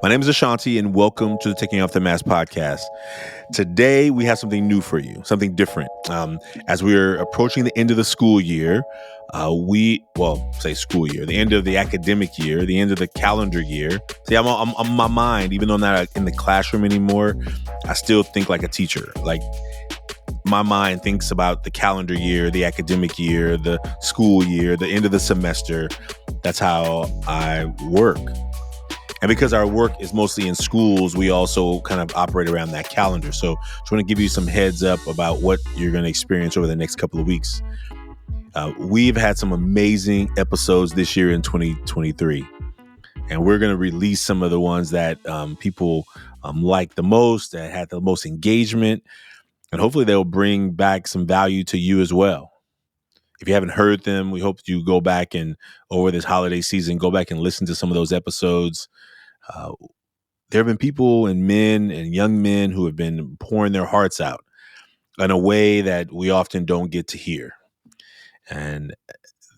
My name is Ashanti, and welcome to the Taking Off the Mask podcast. Today, we have something new for you, something different. As we're approaching the end of the school year, school year, the end of the academic year, the end of the calendar year. See, I'm on my mind, even though I'm not in the classroom anymore, I still think like a teacher. Like, my mind thinks about the calendar year, the academic year, the school year, the end of the semester. That's how I work. And because our work is mostly in schools, we also kind of operate around that calendar. So just want to give you some heads up about what you're going to experience over the next couple of weeks. We've had some amazing episodes this year in 2023. And we're going to release some of the ones that people like the most, that had the most engagement. And hopefully they'll bring back some value to you as well. If you haven't heard them, we hope you go back and over this holiday season, go back and listen to some of those episodes. There have been people and men and young men who have been pouring their hearts out in a way that we often don't get to hear. And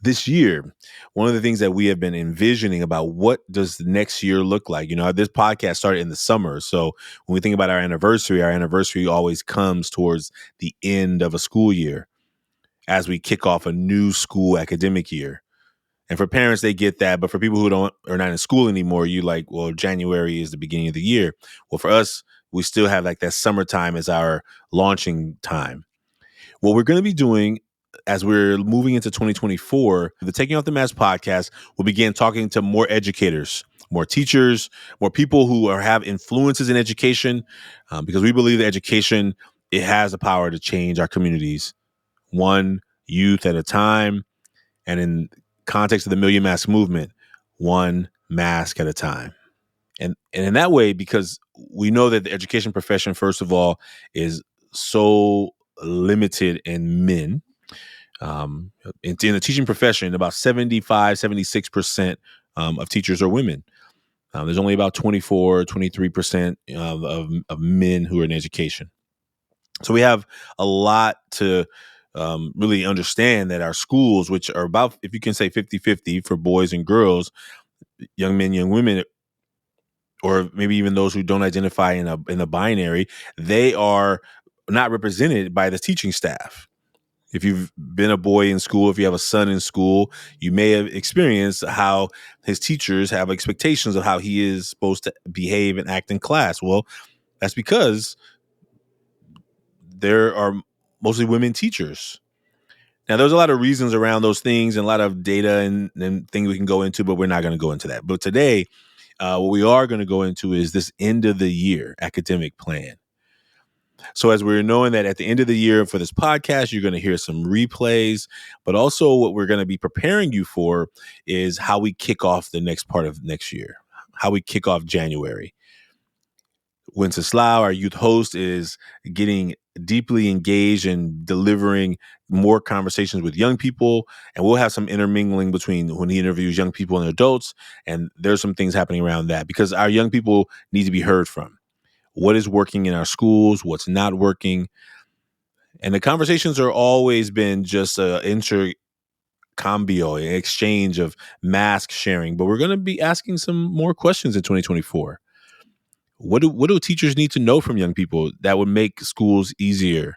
this year, one of the things that we have been envisioning about what does the next year look like? You know, this podcast started in the summer. So when we think about our anniversary always comes towards the end of a school year as we kick off a new school academic year. And for parents, they get that. But for people who are not in school anymore, you like, well, January is the beginning of the year. Well, for us, we still have like that summertime as our launching time. What we're going to be doing as we're moving into 2024, the Taking Off the Mask podcast will begin talking to more educators, more teachers, more people who have influences in education, because we believe that education, it has the power to change our communities, one youth at a time. And in context of the Million Mask movement, one mask at a time. And in that way, because we know that the education profession, first of all, is so limited in men. In the teaching profession, about 76% of teachers are women. There's only about 23% of men who are in education. So we have a lot to really understand that our schools, which are about, if you can say 50-50 for boys and girls, young men, young women, or maybe even those who don't identify in a binary, they are not represented by the teaching staff. If you've been a boy in school, if you have a son in school, you may have experienced how his teachers have expectations of how he is supposed to behave and act in class. Well, that's because there are mostly women teachers. Now, there's a lot of reasons around those things and a lot of data and things we can go into, but we're not going to go into that. But today, what we are going to go into is this end of the year academic plan. So as we're knowing that at the end of the year for this podcast, you're going to hear some replays, but also what we're going to be preparing you for is how we kick off the next part of next year, how we kick off January. Wenceslao, our youth host, is getting deeply engaged and delivering more conversations with young people. And we'll have some intermingling between when he interviews young people and adults. And there's some things happening around that because our young people need to be heard from. What is working in our schools? What's not working? And the conversations are always been just an intercambio, an exchange of mask sharing. But we're going to be asking some more questions in 2024. What do teachers need to know from young people that would make schools easier,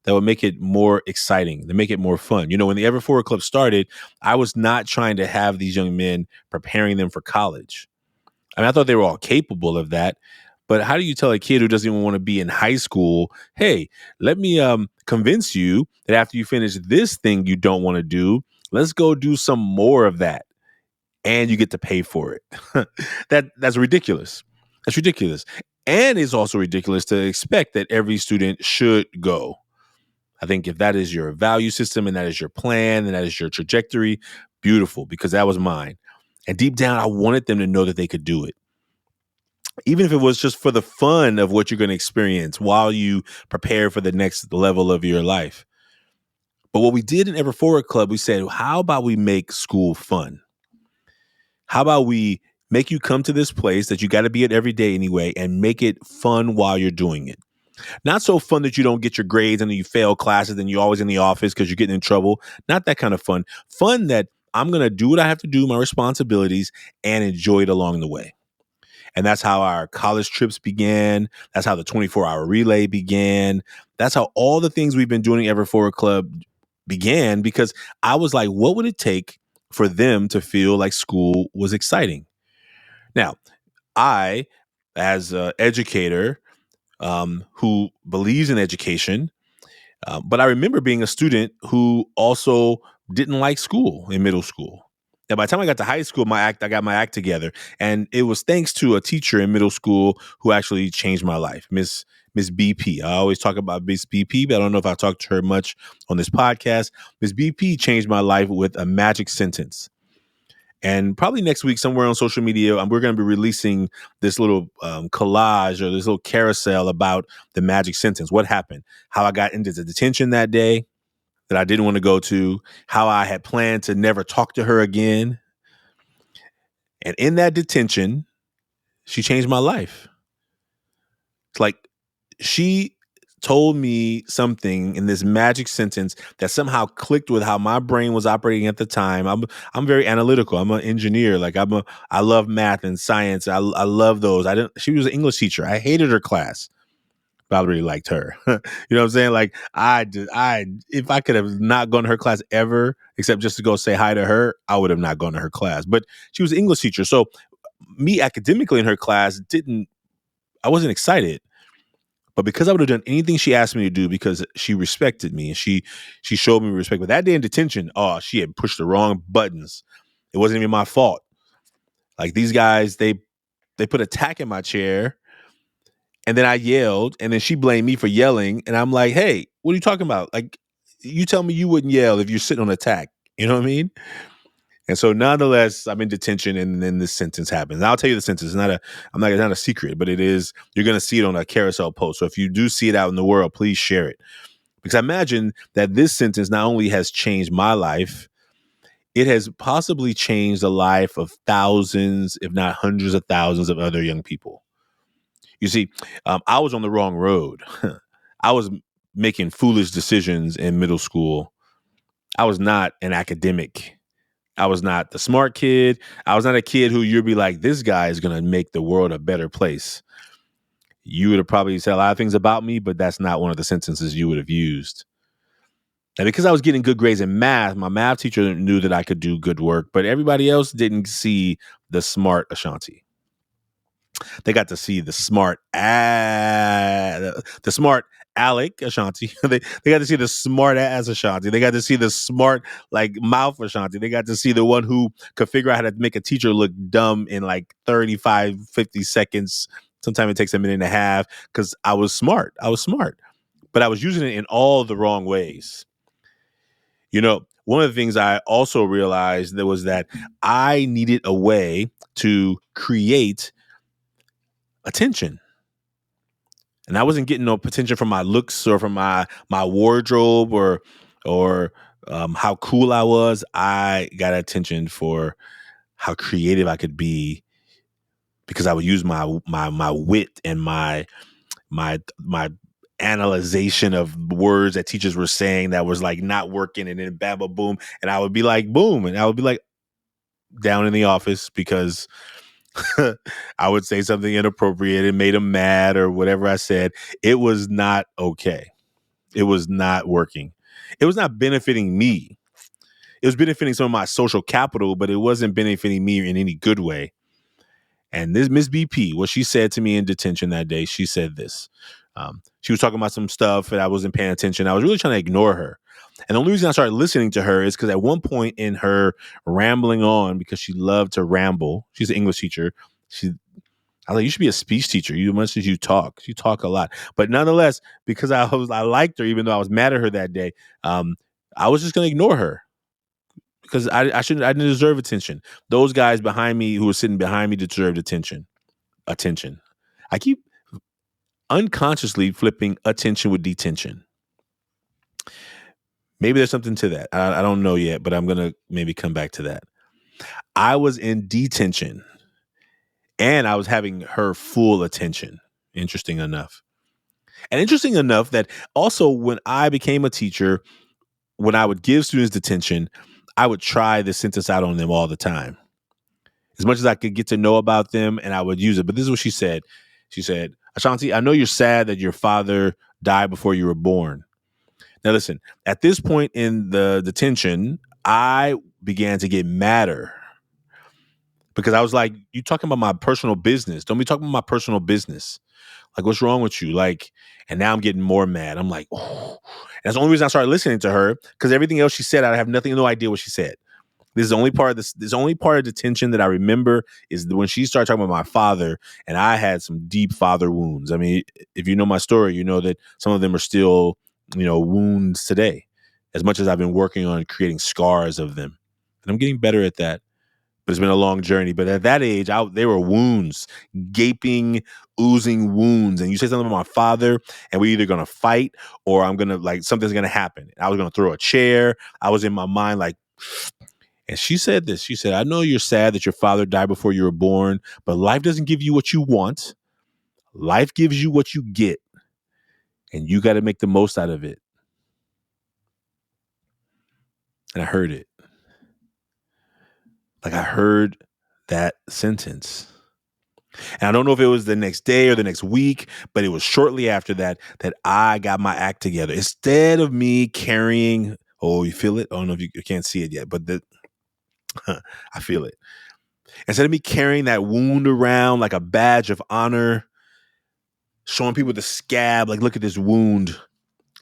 that would make it more exciting, to make it more fun? You know, when the Ever Forward Club started, I was not trying to have these young men preparing them for college. I mean, I thought they were all capable of that. But how do you tell a kid who doesn't even want to be in high school, hey, let me convince you that after you finish this thing you don't want to do, let's go do some more of that. And you get to pay for it. That's ridiculous. That's ridiculous. And it's also ridiculous to expect that every student should go. I think if that is your value system and that is your plan and that is your trajectory, beautiful, because that was mine. And deep down, I wanted them to know that they could do it. Even if it was just for the fun of what you're going to experience while you prepare for the next level of your life. But what we did in Ever Forward Club, we said, how about we make school fun? How about we make you come to this place that you got to be at every day anyway and make it fun while you're doing it? Not so fun that you don't get your grades and you fail classes and you're always in the office because you're getting in trouble. Not that kind of fun. Fun that I'm going to do what I have to do, my responsibilities, and enjoy it along the way. And that's how our college trips began. That's how the 24-hour relay began. That's how all the things we've been doing Ever Forward Club began, because I was like, what would it take for them to feel like school was exciting? Now, I, as an educator who believes in education, but I remember being a student who also didn't like school in middle school. And by the time I got to high school, I got my act together, and it was thanks to a teacher in middle school who actually changed my life, Miss BP. I always talk about Miss BP, but I don't know if I talked to her much on this podcast. Miss BP changed my life with a magic sentence. And probably next week, somewhere on social media, we're going to be releasing this little collage or this little carousel about the magic sentence. What happened? How I got into the detention that day that I didn't want to go to. How I had planned to never talk to her again. And in that detention, she changed my life. It's like she told me something in this magic sentence that somehow clicked with how my brain was operating at the time. I'm very analytical. I'm an engineer. Like I love math and science. I love those. She was an English teacher. I hated her class, but I really liked her. You know what I'm saying? Like if I could have not gone to her class ever, except just to go say hi to her, I would have not gone to her class. But she was an English teacher. So me academically in her class I wasn't excited. But because I would have done anything she asked me to do, because she respected me and she showed me respect. But that day in detention, she had pushed the wrong buttons. It wasn't even my fault. Like these guys, they put a tack in my chair, and then I yelled, and then she blamed me for yelling. And I'm like, hey, what are you talking about? Like, you tell me you wouldn't yell if you're sitting on a tack. You know what I mean? And so nonetheless, I'm in detention, and then this sentence happens. And I'll tell you the sentence. It's not a secret, but it is, you're going to see it on a carousel post. So if you do see it out in the world, please share it. Because I imagine that this sentence not only has changed my life, it has possibly changed the life of thousands, if not hundreds of thousands of other young people. You see, I was on the wrong road. I was making foolish decisions in middle school. I was not an academic. I was not the smart kid. I was not a kid who you'd be like, this guy is going to make the world a better place. You would have probably said a lot of things about me, but that's not one of the sentences you would have used. And because I was getting good grades in math, my math teacher knew that I could do good work, but everybody else didn't see the smart Ashanti. They got to see the smart, the smart Alec Ashanti. they got to see the smart ass Ashanti. They got to see the smart like mouth Ashanti. They got to see the one who could figure out how to make a teacher look dumb in like 35, 50 seconds. Sometimes it takes a minute and a half because I was smart. But I was using it in all the wrong ways. You know, one of the things I also realized there was that I needed a way to create attention. And I wasn't getting no attention from my looks or from my wardrobe or how cool I was. I got attention for how creative I could be, because I would use my wit and my analyzation of words that teachers were saying that was like not working, and then bam, boom, boom, and I would be like boom, and I would be like down in the office because I would say something inappropriate and made them mad or whatever I said. It was not okay. It was not working. It was not benefiting me. It was benefiting some of my social capital, but it wasn't benefiting me in any good way. And this Miss BP, what she said to me in detention that day, she said this. She was talking about some stuff and I wasn't paying attention. I was really trying to ignore her. And the only reason I started listening to her is because at one point in her rambling on, because she loved to ramble, she's an English teacher. I was like, you should be a speech teacher. You much as you talk a lot. But nonetheless, because I liked her, even though I was mad at her that day, I was just going to ignore her because I didn't deserve attention. Those guys behind me who were sitting behind me deserved attention. I keep unconsciously flipping attention with detention. Maybe there's something to that. I don't know yet, but I'm going to maybe come back to that. I was in detention and I was having her full attention. Interesting enough. And interesting enough that also when I became a teacher, when I would give students detention, I would try the sentence out on them all the time. as much as I could get to know about them, and I would use it. But this is what she said. She said, Ashanti, I know you're sad that your father died before you were born. Now, listen, at this point in the detention, I began to get madder because I was like, you talking about my personal business. Don't be talking about my personal business. Like, what's wrong with you? Like, and now I'm getting more mad. I'm like, oh. And that's the only reason I started listening to her, because everything else she said, I have no idea what she said. This is the only part of this. This only part of detention that I remember is when she started talking about my father, and I had some deep father wounds. I mean, if you know my story, you know that some of them are still, wounds today. As much as I've been working on creating scars of them, and I'm getting better at that. But it's been a long journey. But at that age, they were wounds, gaping, oozing wounds. And you say something about my father, and we're either gonna fight or I'm gonna something's gonna happen. I was gonna throw a chair. I was in my mind like. And she said this. She said, I know you're sad that your father died before you were born, but life doesn't give you what you want. Life gives you what you get. And you got to make the most out of it. And I heard it. Like, I heard that sentence. And I don't know if it was the next day or the next week, but it was shortly after that I got my act together. Instead of me carrying, oh, you feel it? I don't know if you can't see it yet, but I feel it. Instead of me carrying that wound around like a badge of honor, showing people the scab, like, look at this wound.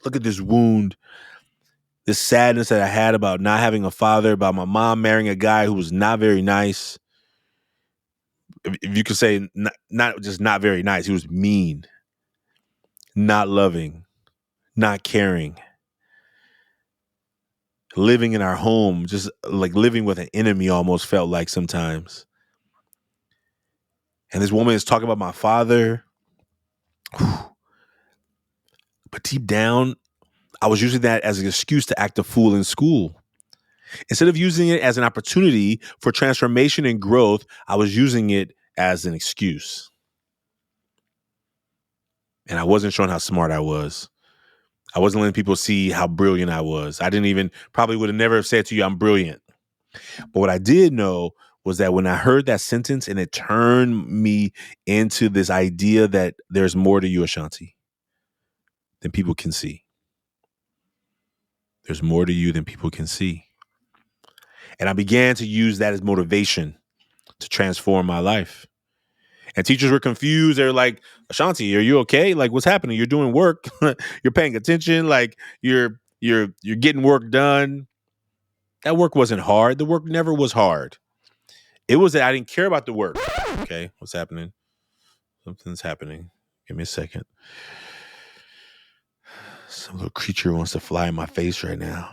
Look at this wound. This sadness that I had about not having a father, about my mom marrying a guy who was not very nice. If you could say not just not very nice, he was mean, not loving, not caring. Living in our home, just like living with an enemy almost felt like sometimes. And this woman is talking about my father. But deep down, I was using that as an excuse to act a fool in school. Instead of using it as an opportunity for transformation and growth, I was using it as an excuse. And I wasn't showing how smart I was. I wasn't letting people see how brilliant I was. I didn't even, probably would have never said to you, I'm brilliant. But what I did know was that when I heard that sentence, and it turned me into this idea that there's more to you, Ashanti, than people can see. There's more to you than people can see. And I began to use that as motivation to transform my life. And teachers were confused. They're like, Ashanti, are you okay? Like, what's happening? You're doing work. You're paying attention. Like, you're getting work done. That work wasn't hard. The work never was hard. It was that I didn't care about the work. Okay, what's happening? Something's happening. Give me a second. Some little creature wants to fly in my face right now.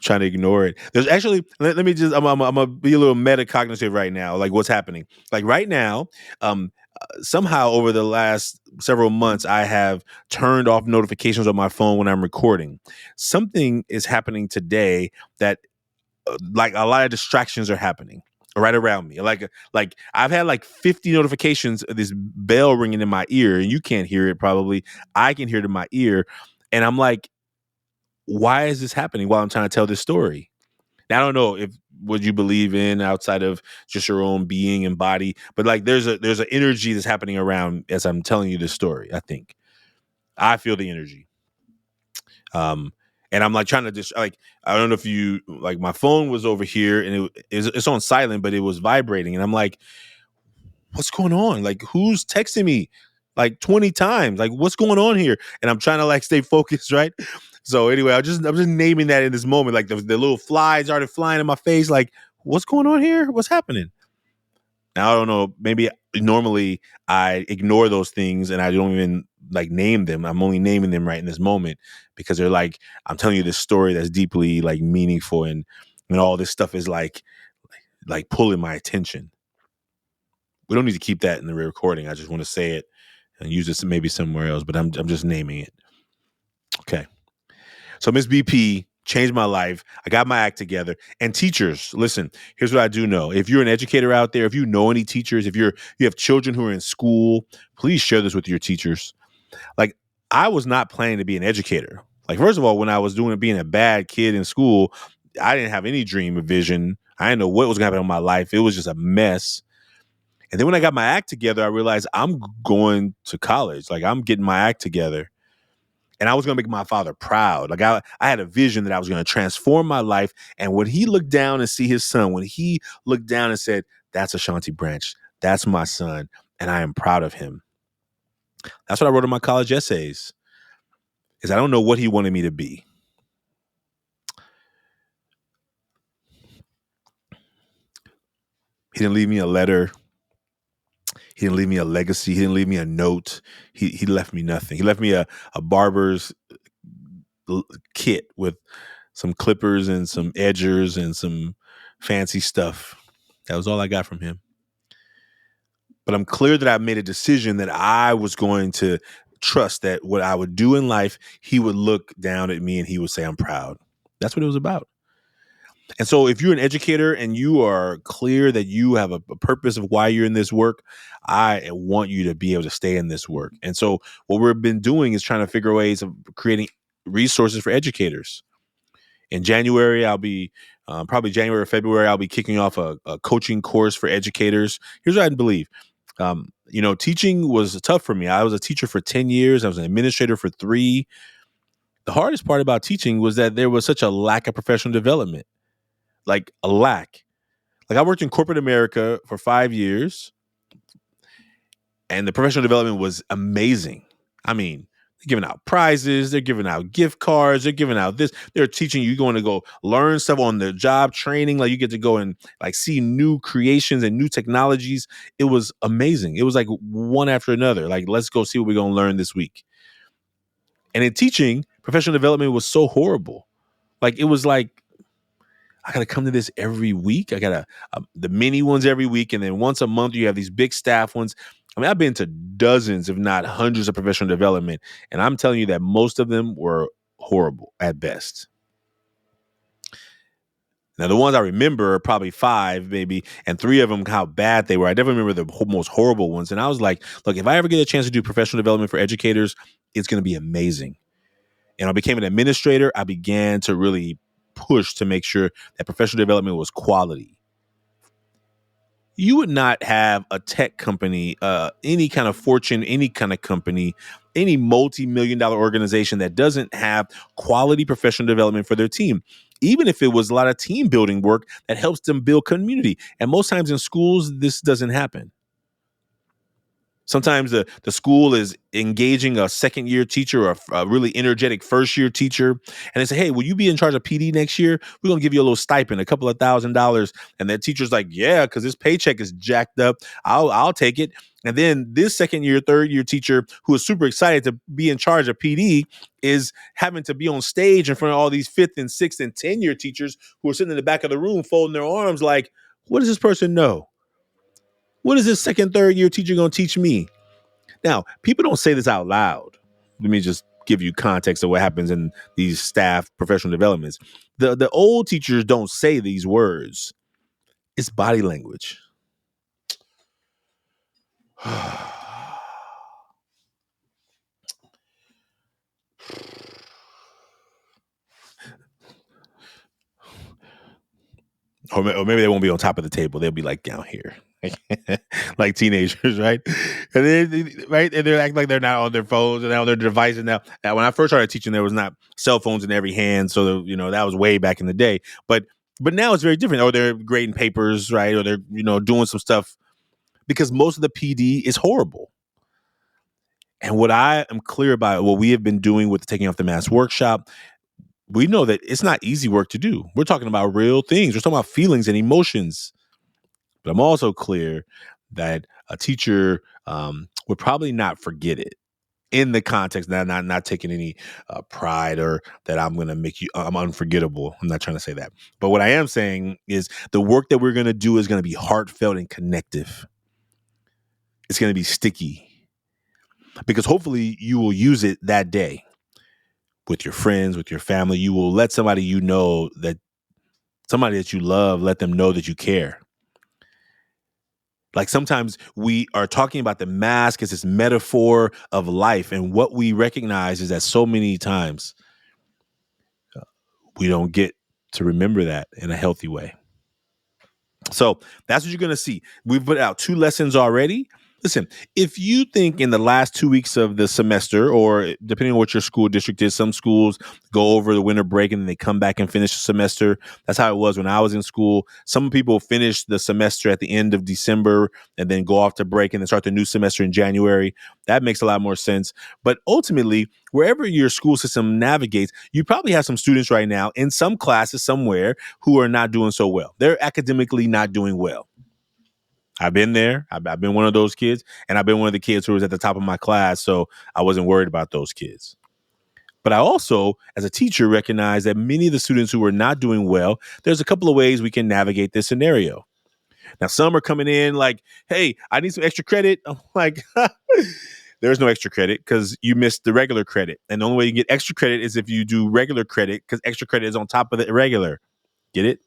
Trying to ignore it. There's actually, let me just, I'm gonna be a little metacognitive right now. Like, what's happening? Like right now, somehow over the last several months, I have turned off notifications on my phone when I'm recording. Something is happening today that like a lot of distractions are happening right around me. Like I've had like 50 notifications of this bell ringing in my ear, and you can't hear it probably. I can hear it in my ear. And I'm like, why is this happening while I'm trying to tell this story? Now, I don't know if what you believe in outside of just your own being and body, but like there's an energy that's happening around as I'm telling you this story. I think I feel the energy. And I'm like trying to just like, I don't know if you like, my phone was over here and it's on silent, but it was vibrating. And I'm like, what's going on? Like, who's texting me like 20 times? Like, what's going on here? And I'm trying to like stay focused, right? So anyway, I'm just naming that in this moment. Like the little flies started flying in my face. Like, what's going on here? What's happening? Now, I don't know. Maybe normally I ignore those things and I don't even like name them. I'm only naming them right in this moment because they're like, I'm telling you this story that's deeply like meaningful, and all this stuff is like pulling my attention. We don't need to keep that in the recording. I just want to say it and use this maybe somewhere else, but I'm just naming it. Okay. So Miss BP changed my life. I got my act together. And teachers, listen, here's what I do know. If you're an educator out there, if you know any teachers, if you have children who are in school, please share this with your teachers. Like, I was not planning to be an educator. Like, first of all, when I was being a bad kid in school, I didn't have any dream or vision. I didn't know what was going to happen in my life. It was just a mess. And then when I got my act together, I realized I'm going to college. Like, I'm getting my act together. And I was going to make my father proud. Like, I had a vision that I was going to transform my life. And when he looked down and see his son, when he looked down and said, that's Ashanti Branch, that's my son, and I am proud of him. That's what I wrote in my college essays, is I don't know what he wanted me to be. He didn't leave me a letter. He didn't leave me a legacy. He didn't leave me a note. He left me nothing. He left me a barber's kit with some clippers and some edgers and some fancy stuff. That was all I got from him. But I'm clear that I made a decision that I was going to trust that what I would do in life, he would look down at me and he would say, I'm proud. That's what it was about. And so if you're an educator and you are clear that you have a purpose of why you're in this work, I want you to be able to stay in this work. And so what we've been doing is trying to figure ways of creating resources for educators. In January, I'll be probably January or February, I'll be kicking off a coaching course for educators. Here's what I believe. Teaching was tough for me. I was a teacher for 10 years. I was an administrator for 3. The hardest part about teaching was that there was such a lack of professional development. Like a lack. Like, I worked in corporate America for 5 years, and the professional development was amazing. I mean, they're giving out prizes, they're giving out gift cards, they're giving out this. They're teaching you, you're going to go learn stuff on the job training. Like, you get to go and like see new creations and new technologies. It was amazing. It was like one after another. Like, let's go see what we're going to learn this week. And in teaching, professional development was so horrible. Like, it was like, I got to come to this every week. I got to the mini ones every week. And then once a month, you have these big staff ones. I mean, I've been to dozens, if not hundreds of professional development. And I'm telling you that most of them were horrible at best. Now, the ones I remember are probably 5, maybe, and 3 of them, how bad they were. I definitely remember the most horrible ones. And I was like, look, if I ever get a chance to do professional development for educators, it's going to be amazing. And I became an administrator. I began to really push to make sure that professional development was quality. You would not have a tech company, any kind of fortune, any kind of company, any multi-million-dollar organization that doesn't have quality professional development for their team, even if it was a lot of team building work that helps them build community. And most times in schools, this doesn't happen. Sometimes the school is engaging a second-year teacher or a really energetic first-year teacher, and they say, hey, will you be in charge of PD next year? We're going to give you a little stipend, a couple of $1,000. And that teacher's like, yeah, because this paycheck is jacked up. I'll take it. And then this second-year, third-year teacher who is super excited to be in charge of PD is having to be on stage in front of all these 5th and 6th and 10-year teachers who are sitting in the back of the room folding their arms like, what does this person know? What is this second, third-year teacher going to teach me? Now, people don't say this out loud. Let me just give you context of what happens in these staff professional developments. The old teachers don't say these words. It's body language. Or maybe they won't be on top of the table. They'll be like down here. Like teenagers, right? And they're acting like they're not on their phones and on their devices now. Now, when I first started teaching, there was not cell phones in every hand, so that was way back in the day. But now it's very different. Or they're grading papers, right? Or they're doing some stuff, because most of the PD is horrible. And what I am clear about, what we have been doing with the Taking Off the Mask workshop, we know that it's not easy work to do. We're talking about real things. We're talking about feelings and emotions. But I'm also clear that a teacher would probably not forget it, in the context, not taking any pride or that I'm going to make you, I'm unforgettable. I'm not trying to say that. But what I am saying is the work that we're going to do is going to be heartfelt and connective. It's going to be sticky, because hopefully you will use it that day with your friends, with your family. You will let somebody somebody that you love, let them know that you care. Like, sometimes we are talking about the mask as this metaphor of life. And what we recognize is that so many times we don't get to remember that in a healthy way. So that's what you're going to see. We've put out 2 lessons already. Listen, if you think in the last 2 weeks of the semester, or depending on what your school district is, some schools go over the winter break and then they come back and finish the semester. That's how it was when I was in school. Some people finish the semester at the end of December and then go off to break and then start the new semester in January. That makes a lot more sense. But ultimately, wherever your school system navigates, you probably have some students right now in some classes somewhere who are not doing so well. They're academically not doing well. I've been there. I've been one of those kids, and I've been one of the kids who was at the top of my class, so I wasn't worried about those kids. But I also, as a teacher, recognize that many of the students who are not doing well, there's a couple of ways we can navigate this scenario. Now, some are coming in like, hey, I need some extra credit. I'm like, there's no extra credit because you missed the regular credit. And the only way you get extra credit is if you do regular credit, because extra credit is on top of the irregular. Get it?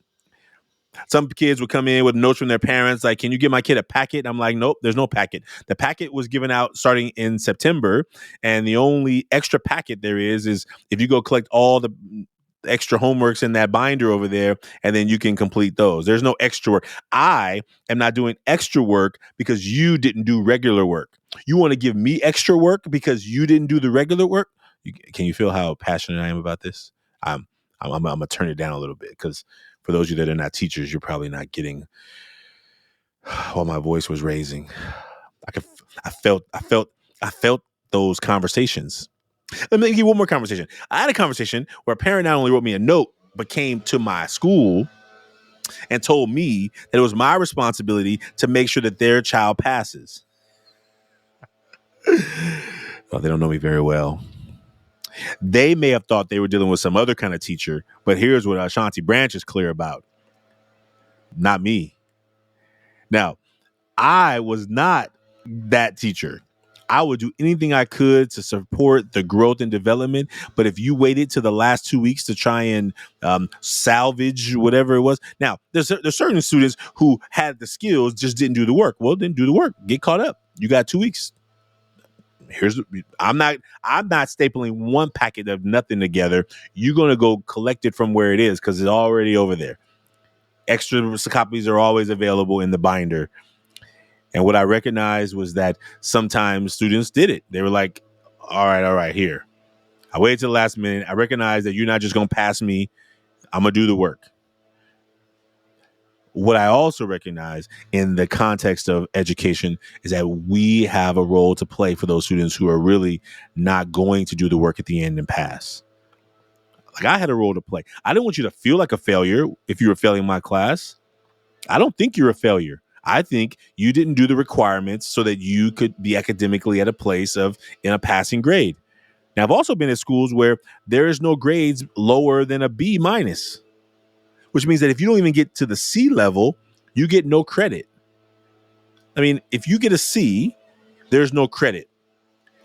Some kids would come in with notes from their parents like, can you give my kid a packet? I'm like, nope, there's no packet. The packet was given out starting in September. And the only extra packet there is if you go collect all the extra homeworks in that binder over there, and then you can complete those. There's no extra work. I am not doing extra work because you didn't do regular work. You want to give me extra work because you didn't do the regular work? Can you feel how passionate I am about this? I'm gonna turn it down a little bit because for those of you that are not teachers, you're probably not getting while my voice was raising. I could, I felt those conversations. Let me give you one more conversation. I had a conversation where a parent not only wrote me a note, but came to my school and told me that it was my responsibility to make sure that their child passes. Oh, they don't know me very well. They may have thought they were dealing with some other kind of teacher, but here's what Ashanti Branch is clear about. Not me. Now, I was not that teacher. I would do anything I could to support the growth and development. But if you waited to the last 2 weeks to try and salvage whatever it was, now there's certain students who had the skills, just didn't do the work. Well, then do the work. Get caught up. You got 2 weeks. I'm not stapling one packet of nothing together. You're gonna go collect it from where it is because it's already over there. Extra copies are always available in the binder. And what I recognized was that sometimes students did it. They were like, all right, here. I waited till the last minute. I recognize that you're not just going to pass me. I'm going to do the work. What I also recognize in the context of education is that we have a role to play for those students who are really not going to do the work at the end and pass. Like I had a role to play. I didn't want you to feel like a failure if you were failing my class. I don't think you're a failure. I think you didn't do the requirements so that you could be academically at a place of in a passing grade. Now, I've also been at schools where there is no grades lower than a B minus, which means that if you don't even get to the C level, you get no credit. I mean, if you get a C, there's no credit.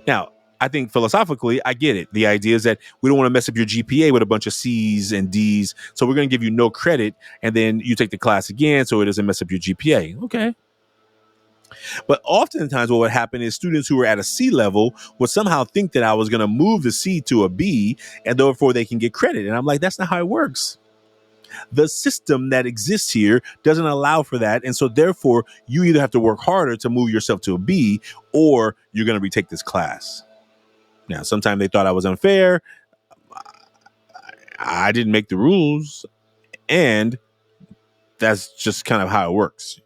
Now, I think philosophically, I get it. The idea is that we don't want to mess up your GPA with a bunch of C's and D's. So we're going to give you no credit. And then you take the class again so it doesn't mess up your GPA. Okay. But oftentimes what would happen is students who were at a C level would somehow think that I was going to move the C to a B and therefore they can get credit. And I'm like, that's not how it works. The system that exists here doesn't allow for that. And so therefore you either have to work harder to move yourself to a B or you're going to retake this class. Now, sometimes they thought I was unfair. I didn't make the rules. And that's just kind of how it works.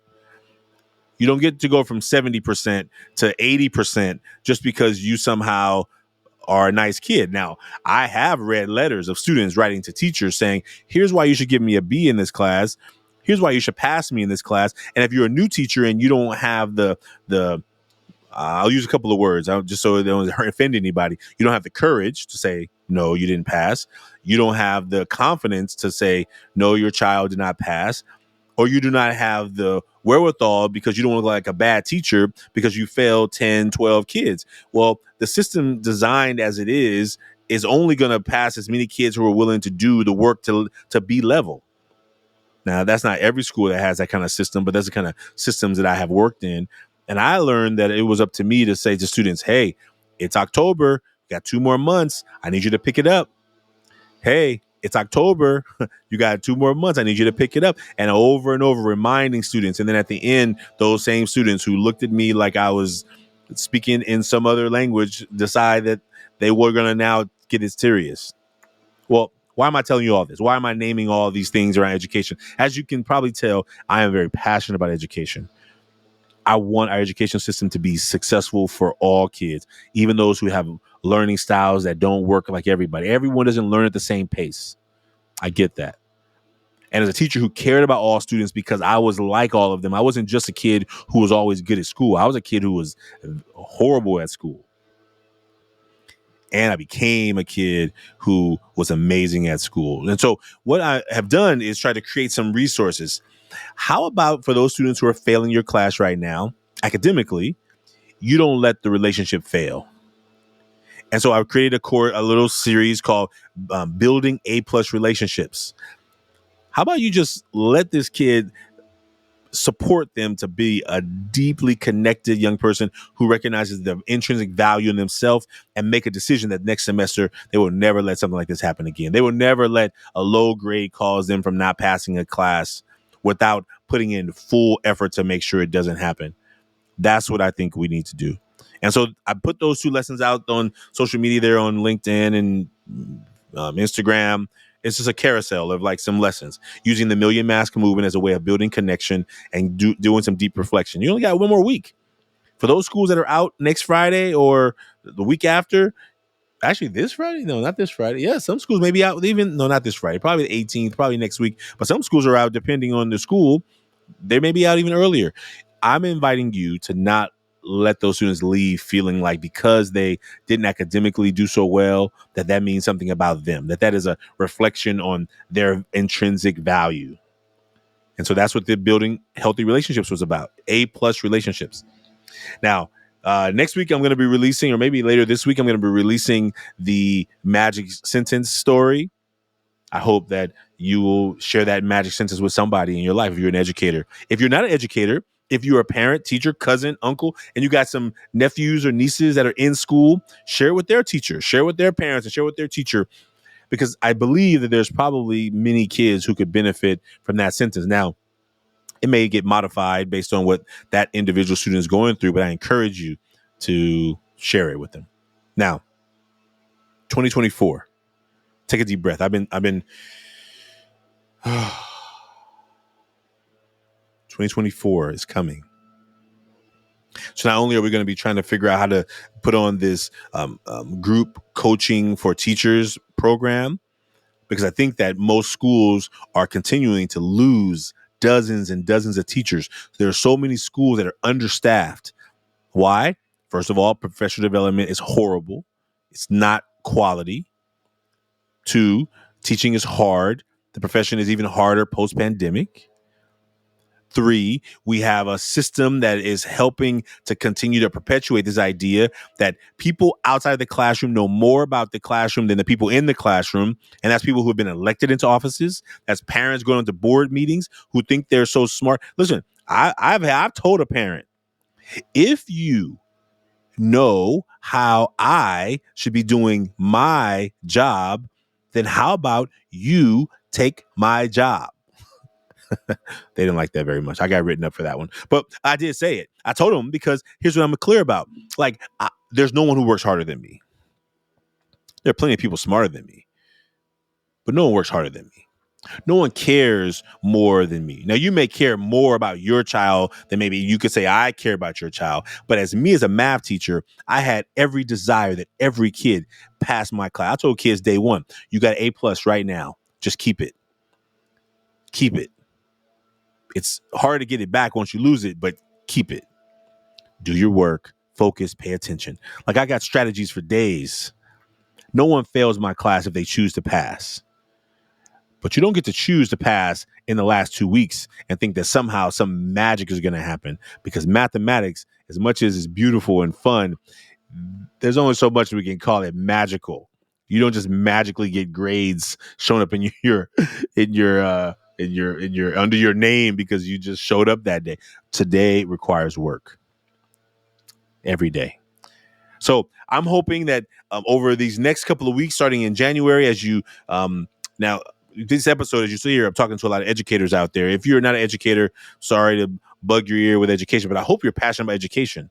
You don't get to go from 70% to 80% just because you somehow are a nice kid. Now, I have read letters of students writing to teachers saying, here's why you should give me a B in this class. Here's why you should pass me in this class. And if you're a new teacher and you don't have the I'll use a couple of words just so it don't offend anybody. You don't have the courage to say, no, you didn't pass. You don't have the confidence to say, no, your child did not pass. Or you do not have the wherewithal because you don't look like a bad teacher because you failed 10, 12 kids. Well, the system designed as it is only going to pass as many kids who are willing to do the work to be level. Now, that's not every school that has that kind of system, but that's the kind of systems that I have worked in. And I learned that it was up to me to say to students, hey, it's October, got 2 more months. I need you to pick it up. Hey, it's October. You got 2 more months. I need you to pick it up. And over reminding students. And then at the end, those same students who looked at me like I was speaking in some other language decide that they were going to now get it serious. Well, why am I telling you all this? Why am I naming all these things around education? As you can probably tell, I am very passionate about education. I want our education system to be successful for all kids, even those who have learning styles that don't work like everybody. Everyone doesn't learn at the same pace. I get that. And as a teacher who cared about all students because I was like all of them, I wasn't just a kid who was always good at school. I was a kid who was horrible at school. And I became a kid who was amazing at school. And so what I have done is try to create some resources. How about for those students who are failing your class right now, academically, you don't let the relationship fail. And so I've created a little series called Building A+ Relationships. How about you just let this kid support them to be a deeply connected young person who recognizes the intrinsic value in themselves and make a decision that next semester they will never let something like this happen again. They will never let a low grade cause them from not passing a class without putting in full effort to make sure it doesn't happen. That's what I think we need to do. And so I put those 2 lessons out on social media there on LinkedIn and Instagram. It's just a carousel of like some lessons using the Million Mask movement as a way of building connection and doing some deep reflection. You only got 1 more week. For those schools that are out next Friday or the week after, actually this Friday? No, not this Friday. Yeah, some schools may be out not this Friday, probably the 18th, probably next week. But some schools are out depending on the school. They may be out even earlier. I'm inviting you to not let those students leave feeling like because they didn't academically do so well, that means something about them, that is a reflection on their intrinsic value. And so that's what the Building Healthy Relationships was about, A+ relationships. Now, next week I'm going to be releasing, or maybe later this week, I'm going to be releasing the magic sentence story. I hope that you will share that magic sentence with somebody in your life if you're an educator. If you're not an educator, if you're a parent, teacher, cousin, uncle, and you got some nephews or nieces that are in school, share it with their teacher, share it with their parents, and share it with their teacher, because I believe that there's probably many kids who could benefit from that sentence. Now, it may get modified based on what that individual student is going through, but I encourage you to share it with them. Now, 2024. Take a deep breath. I've been 2024 is coming. So not only are we going to be trying to figure out how to put on this group coaching for teachers program, because I think that most schools are continuing to lose dozens and dozens of teachers. There are so many schools that are understaffed. Why? First of all, professional development is horrible. It's not quality. 2, teaching is hard. The profession is even harder post-pandemic. 3, we have a system that is helping to continue to perpetuate this idea that people outside the classroom know more about the classroom than the people in the classroom. And that's people who have been elected into offices. That's parents going to board meetings who think they're so smart. Listen, I've told a parent, if you know how I should be doing my job, then how about you take my job? They didn't like that very much. I got written up for that one, but I did say it. I told them because here's what I'm clear about. Like, there's no one who works harder than me. There are plenty of people smarter than me, but no one works harder than me. No one cares more than me. Now, you may care more about your child than maybe you could say I care about your child. But as me, as a math teacher, I had every desire that every kid pass my class. I told kids day one, you got A+ right now. Just keep it. Keep it. It's hard to get it back once you lose it, but keep it. Do your work, focus, pay attention. Like, I got strategies for days. No one fails my class if they choose to pass. But you don't get to choose to pass in the last 2 weeks and think that somehow some magic is going to happen, because mathematics, as much as it's beautiful and fun, there's only so much we can call it magical. You don't just magically get grades shown up in your under your name because you just showed up that day. Today requires work every day. So I'm hoping that over these next couple of weeks, starting in January, as you Now, this episode, as you see here, I'm talking to a lot of educators out there. If you're not an educator, sorry to bug your ear with education, but I hope you're passionate about education.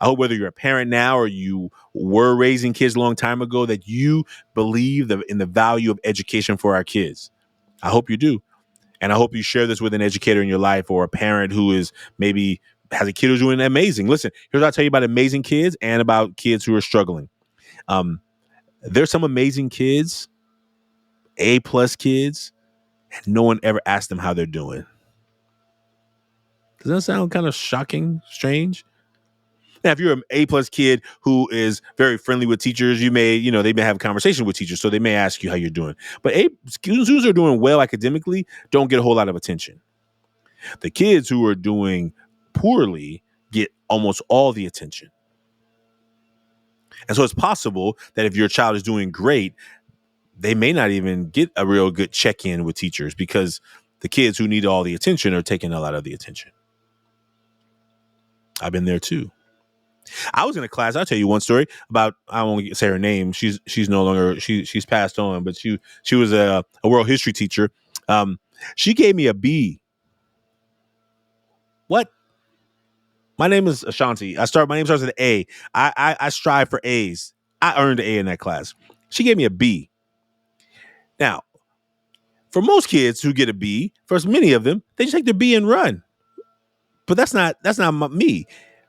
I hope whether you're a parent now or you were raising kids a long time ago, that you believe in the value of education for our kids. I hope you do. And I hope you share this with an educator in your life or a parent who is maybe has a kid who's doing amazing. Listen, here's what I'll tell you about amazing kids and about kids who are struggling. Um, there's some amazing kids, A+ kids, and no one ever asked them how they're doing. Does that sound kind of shocking, strange? Now, if you're an A+ kid who is very friendly with teachers, they may have a conversation with teachers, so they may ask you how you're doing. But students who are doing well academically don't get a whole lot of attention. The kids who are doing poorly get almost all the attention. And so it's possible that if your child is doing great, they may not even get a real good check-in with teachers because the kids who need all the attention are taking a lot of the attention. I've been there too. I was in a class. I'll tell you one story about. I won't say her name. She's no longer. She's passed on. But she was a world history teacher. She gave me a B. What? My name is Ashanti. My name starts with an A. I strive for A's. I earned an A in that class. She gave me a B. Now, for most kids who get a B, for many of them, they just take their B and run. But that's not me,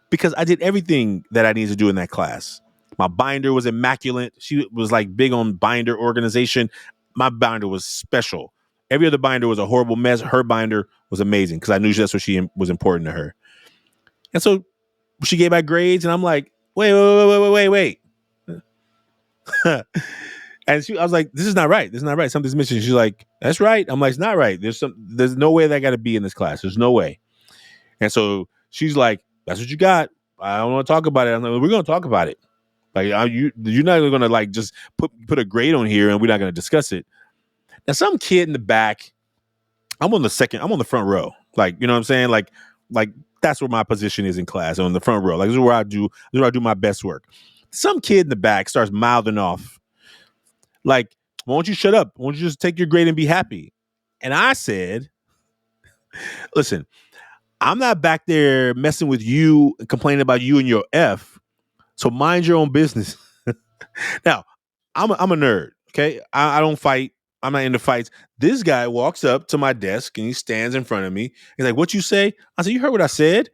because I did everything that I needed to do in that class. My binder was immaculate. She was like big on binder organization. My binder was special. Every other binder was a horrible mess. Her binder was amazing because I knew that's what she was important to her. And so she gave out grades, and I'm like, wait. And I was like, this is not right. This is not right. Something's missing. She's like, that's right. I'm like, it's not right. There's no way that I got to be in this class. There's no way. And so she's like, that's what you got. I don't want to talk about it. I'm like, we're going to talk about it. Like, you're not going to like just put a grade on here and we're not going to discuss it. Now, some kid in the back, I'm on the front row. Like, you know what I'm saying? Like that's where my position is in class, on the front row. Like, this is where I do my best work. Some kid in the back starts mouthing off. Like, why don't you shut up? Why don't you just take your grade and be happy? And I said, listen, I'm not back there messing with you, complaining about you and your F. So mind your own business. Now, I'm a nerd. Okay, I don't fight. I'm not into fights. This guy walks up to my desk and he stands in front of me. He's like, "What you say?" I said, "You heard what I said.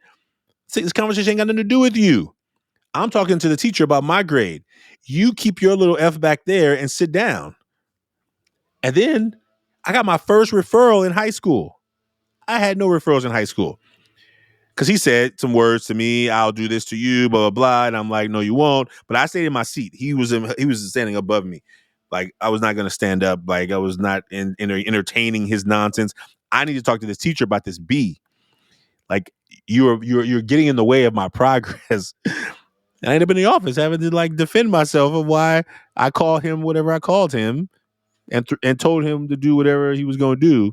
This conversation ain't got nothing to do with you. I'm talking to the teacher about my grade. You keep your little F back there and sit down." And then I got my first referral in high school. I had no referrals in high school. Because he said some words to me, "I'll do this to you, blah, blah, blah." And I'm like, "No, you won't." But I stayed in my seat. He was standing above me. Like, I was not going to stand up. Like, I was not entertaining his nonsense. I need to talk to this teacher about this B. Like, you're getting in the way of my progress. And I ended up in the office having to like defend myself of why I called him whatever I called him and told him to do whatever he was going to do.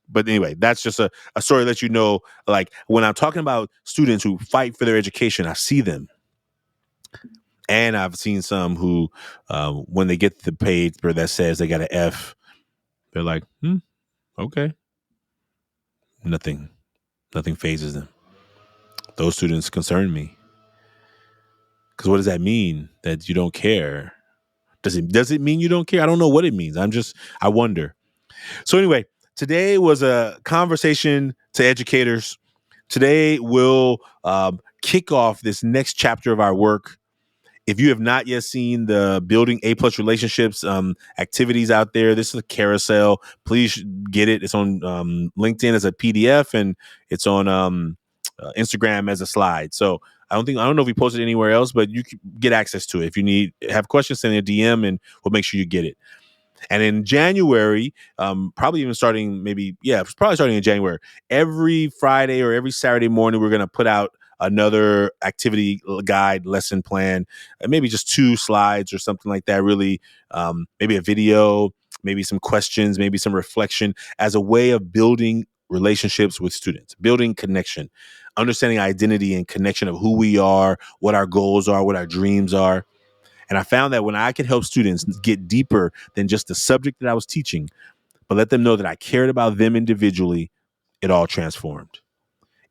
But anyway, that's just a story that like, when I'm talking about students who fight for their education, I see them. And I've seen some who, when they get the paper that says they got an F, they're like, okay. Nothing phases them. Those students concern me. Because what does that mean? That you don't care? Does it mean you don't care? I don't know what it means. I wonder. So anyway, today was a conversation to educators. Today we'll kick off this next chapter of our work. If you have not yet seen the Building A+ Relationships activities out there, this is a carousel. Please get it. It's on LinkedIn as a PDF, and it's on Instagram as a slide. So I don't know if we posted anywhere else, but you can get access to it. If you have questions, send a DM, and we'll make sure you get it. And in January, probably even starting in January, every Friday or every Saturday morning, we're going to put out another activity guide, lesson plan, and maybe just 2 slides or something like that. Really, maybe a video, maybe some questions, maybe some reflection, as a way of building relationships with students, building connection, understanding identity and connection of who we are, what our goals are, what our dreams are. And I found that when I could help students get deeper than just the subject that I was teaching, but let them know that I cared about them individually. It all transformed.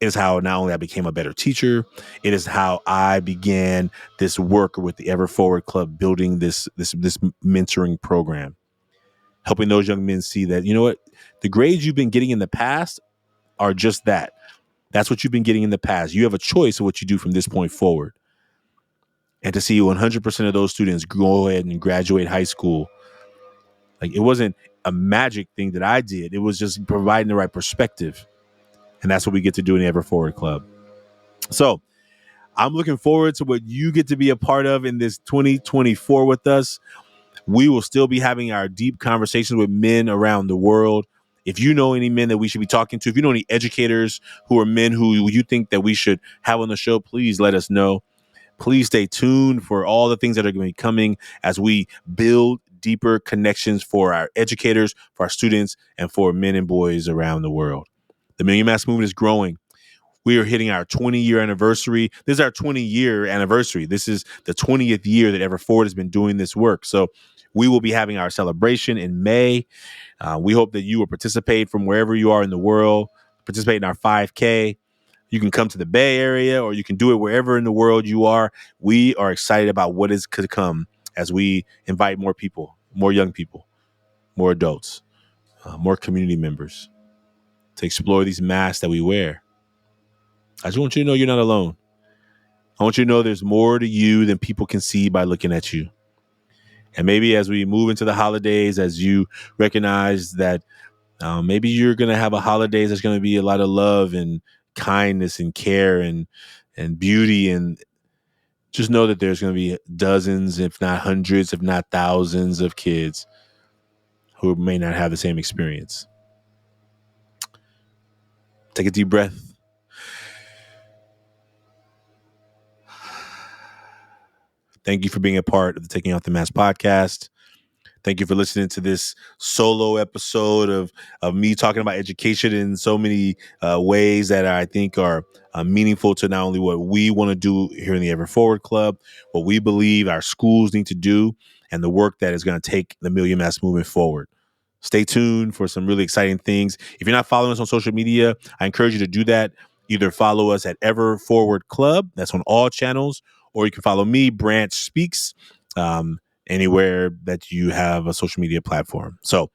It is how not only I became a better teacher, it is how I began this work with the Ever Forward Club, building this mentoring program, helping those young men see that, you know what, the grades you've been getting in the past are just that. That's what you've been getting in the past. You have a choice of what you do from this point forward. And to see 100% of those students go ahead and graduate high school, like, it wasn't a magic thing that I did. It was just providing the right perspective. And that's what we get to do in the Ever Forward Club. So I'm looking forward to what you get to be a part of in this 2024 with us. We will still be having our deep conversations with men around the world. If you know any men that we should be talking to, if you know any educators who are men who you think that we should have on the show, please let us know. Please stay tuned for all the things that are going to be coming as we build deeper connections for our educators, for our students, and for men and boys around the world. The Million Mask Movement is growing. We are hitting our 20-year anniversary. This is our 20-year anniversary. This is the 20th year that Ever Forward has been doing this work. So we will be having our celebration in May. We hope that you will participate from wherever you are in the world. Participate in our 5K. You can come to the Bay Area, or you can do it wherever in the world you are. We are excited about what is to come as we invite more people, more young people, more adults, more community members to explore these masks that we wear. I just want you to know you're not alone. I want you to know there's more to you than people can see by looking at you. And maybe as we move into the holidays, as you recognize that maybe you're going to have a holiday that's going to be a lot of love and kindness and care and beauty, and just know that there's going to be dozens, if not hundreds, if not thousands of kids who may not have the same experience. Take a deep breath. Thank you for being a part of the Taking Off the Mask podcast. Thank you for listening to this solo episode of me talking about education in so many ways that I think are meaningful to not only what we want to do here in the Ever Forward Club, what we believe our schools need to do, and the work that is going to take the Million Mask Movement forward. Stay tuned for some really exciting things. If you're not following us on social media, I encourage you to do that. Either follow us at Ever Forward Club, that's on all channels, or you can follow me, Branch Speaks, anywhere that you have a social media platform. So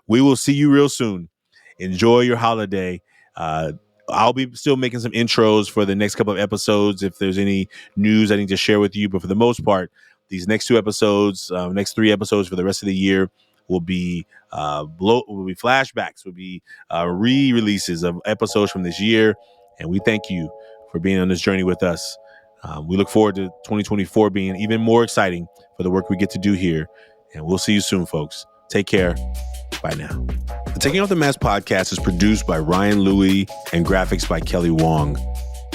we will see you real soon. Enjoy your holiday. I'll be still making some intros for the next couple of episodes if there's any news I need to share with you. But for the most part, these next 2 episodes, next 3 episodes for the rest of the year will be flashbacks, will be re-releases of episodes from this year. And we thank you for being on this journey with us. We look forward to 2024 being even more exciting for the work we get to do here. And we'll see you soon, folks. Take care. Bye now. The Taking Off the Mask podcast is produced by Ryan Louie and graphics by Kelly Wong.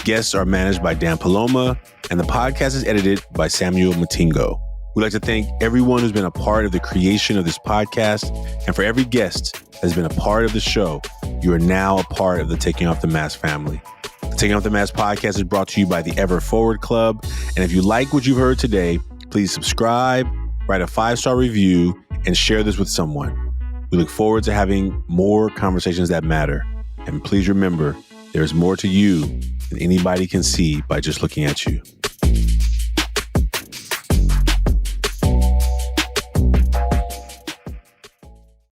Guests are managed by Dan Paloma, and the podcast is edited by Samuel Matingo. We'd like to thank everyone who's been a part of the creation of this podcast. And for every guest that has been a part of the show, you are now a part of the Taking Off the Mask family. The Taking Off the Mask podcast is brought to you by the Ever Forward Club. And if you like what you've heard today, please subscribe, write a 5-star review, and share this with someone. We look forward to having more conversations that matter. And please remember, there's more to you than anybody can see by just looking at you.